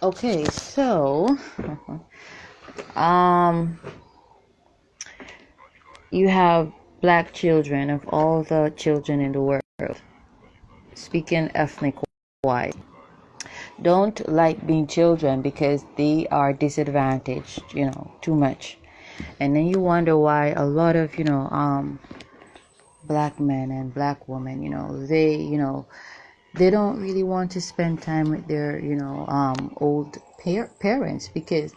Okay, so um you have black children of all the children in the world, speaking ethnic wise, don't like being children because they are disadvantaged, too much. And then you wonder why a lot of, black men and black women, they don't really want to spend time with their, old parents because,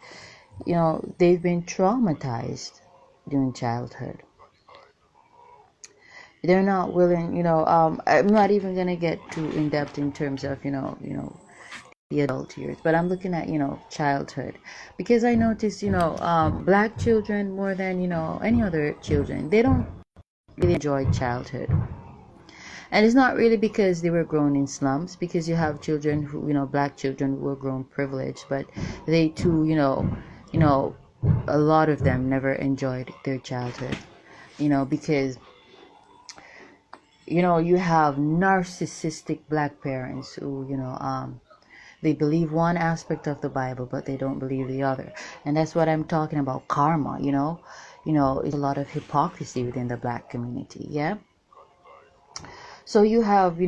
they've been traumatized during childhood. They're not willing, I'm not even going to get too in depth in terms of, the adult years, but I'm looking at, childhood, because I noticed, black children more than, any other children, they don't really enjoy childhood. And it's not really because they were grown in slums, because you have children who, black children who were grown privileged, but they too, a lot of them never enjoyed their childhood, because, you have narcissistic black parents who, they believe one aspect of the Bible, but they don't believe the other. And that's what I'm talking about, karma, it's a lot of hypocrisy within the black community, yeah? So you have,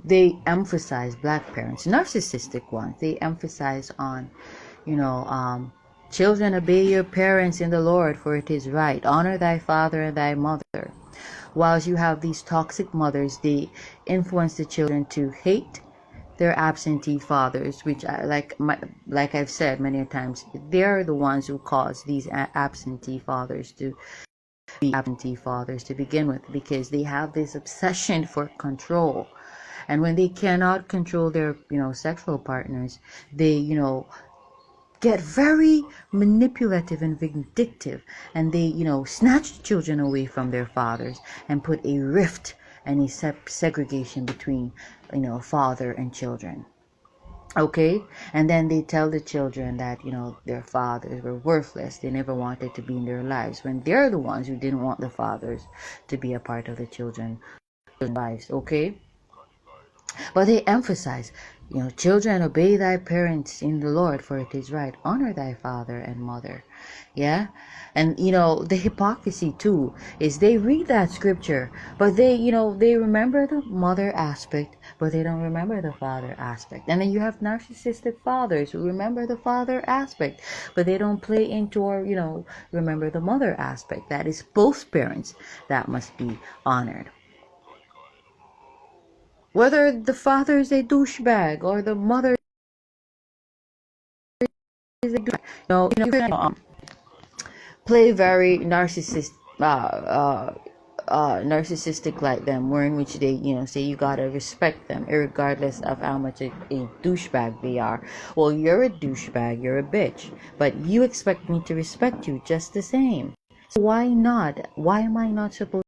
they emphasize, black parents, narcissistic ones, they emphasize on, you know, um, children, obey your parents in the Lord, for it is right. Honor thy father and thy mother. Whilst you have these toxic mothers, they influence the children to hate their absentee fathers, which like I've said many times, they're the ones who cause these absentee fathers to be absentee fathers to begin with, because they have this obsession for control. And when they cannot control their, sexual partners, they, get very manipulative and vindictive, and they, snatch children away from their fathers and put a rift and a segregation between, father and children. Okay, and then they tell the children that, their fathers were worthless, they never wanted to be in their lives, when they're the ones who didn't want the fathers to be a part of the children's lives. Okay, but they emphasize, children, obey thy parents in the Lord, for it is right. Honor thy father and mother. Yeah. And, the hypocrisy too is they read that scripture, but they, they remember the mother aspect, but they don't remember the father aspect. And then you have narcissistic fathers who remember the father aspect, but they don't play into or, remember the mother aspect. That is both parents that must be honored. Whether the father is a douchebag or the mother is a douchebag, you can, play very narcissistic like them, where in which they, say you gotta respect them, regardless of how much a douchebag they are. Well, you're a douchebag, you're a bitch, but you expect me to respect you just the same. So why not? Why am I not supposed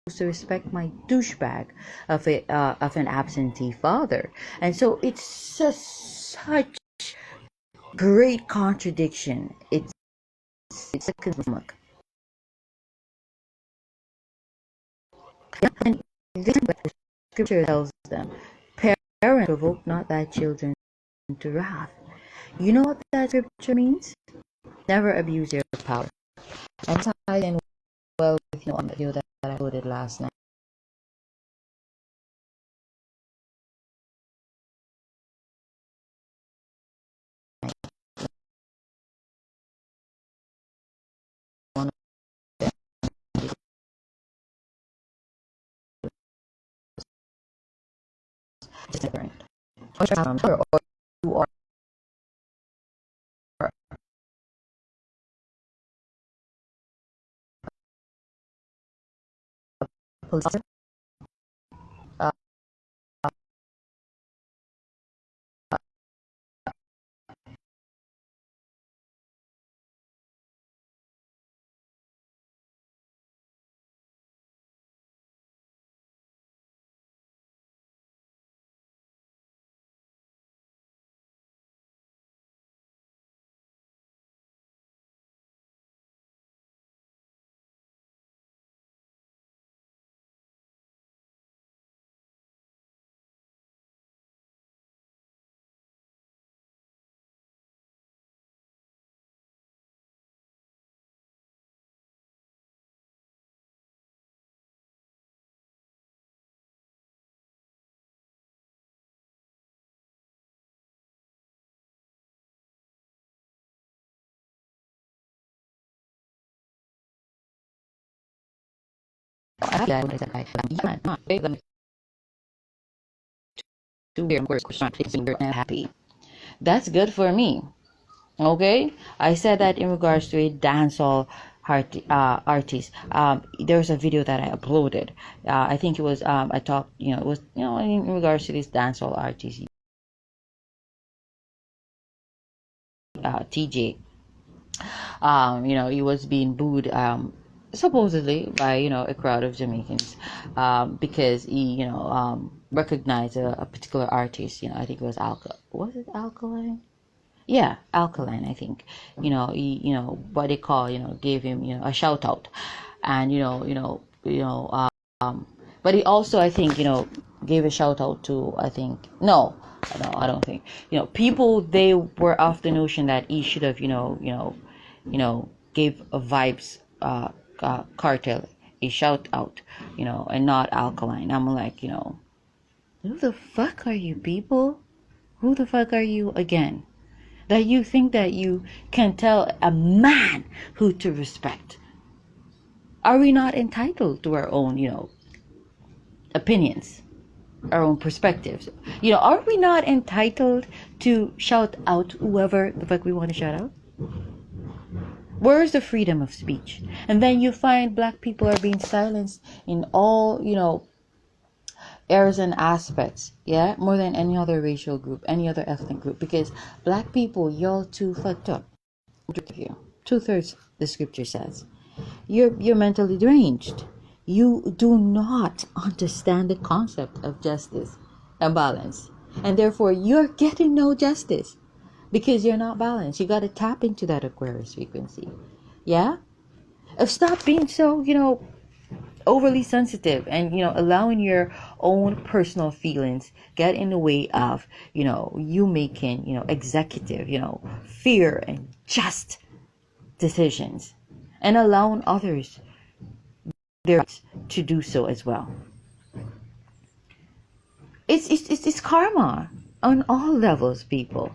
to respect my douchebag of an absentee father? And so it's just such great contradiction. It's a conflict. And this is what the scripture tells them: parents, provoke not thy children to wrath. You know what that scripture means? Never abuse your power. And ties in well with, on the video that I uploaded last night. One of them is different. Or you are a police happy that I said yeah, not them to wear not happy. That's good for me. Okay, I said that in regards to a dancehall artist. There's a video that I uploaded. I think it was I talked, it was in regards to this dancehall artist, TJ. He was being booed, supposedly by a crowd of Jamaicans, because he recognized a particular artist. I think it was Was it Alkaline? Yeah, Alkaline, I think. What they call, gave him, a shout out. And, but he also, I think, gave a shout out to, I think, no, I don't think, people, they were of the notion that he should have, gave a vibes, cartel a shout out, and not Alkaline. I'm like, who the fuck are you people? Who the fuck are you again? That you think that you can tell a man who to respect? Are we not entitled to our own, opinions, our own perspectives? Are we not entitled to shout out whoever the fuck we want to shout out? Where's the freedom of speech? And then you find black people are being silenced in all, areas and aspects, yeah, more than any other racial group, any other ethnic group, because black people, y'all too fucked up. 2/3, the scripture says, you're mentally deranged. You do not understand the concept of justice and balance, and therefore you're getting no justice because you're not balanced. You got to tap into that Aquarius frequency, yeah. Stop being so overly sensitive, and allowing your own personal feelings get in the way of you making executive fair and just decisions, and allowing others their rights to do so as well. It's karma on all levels, people.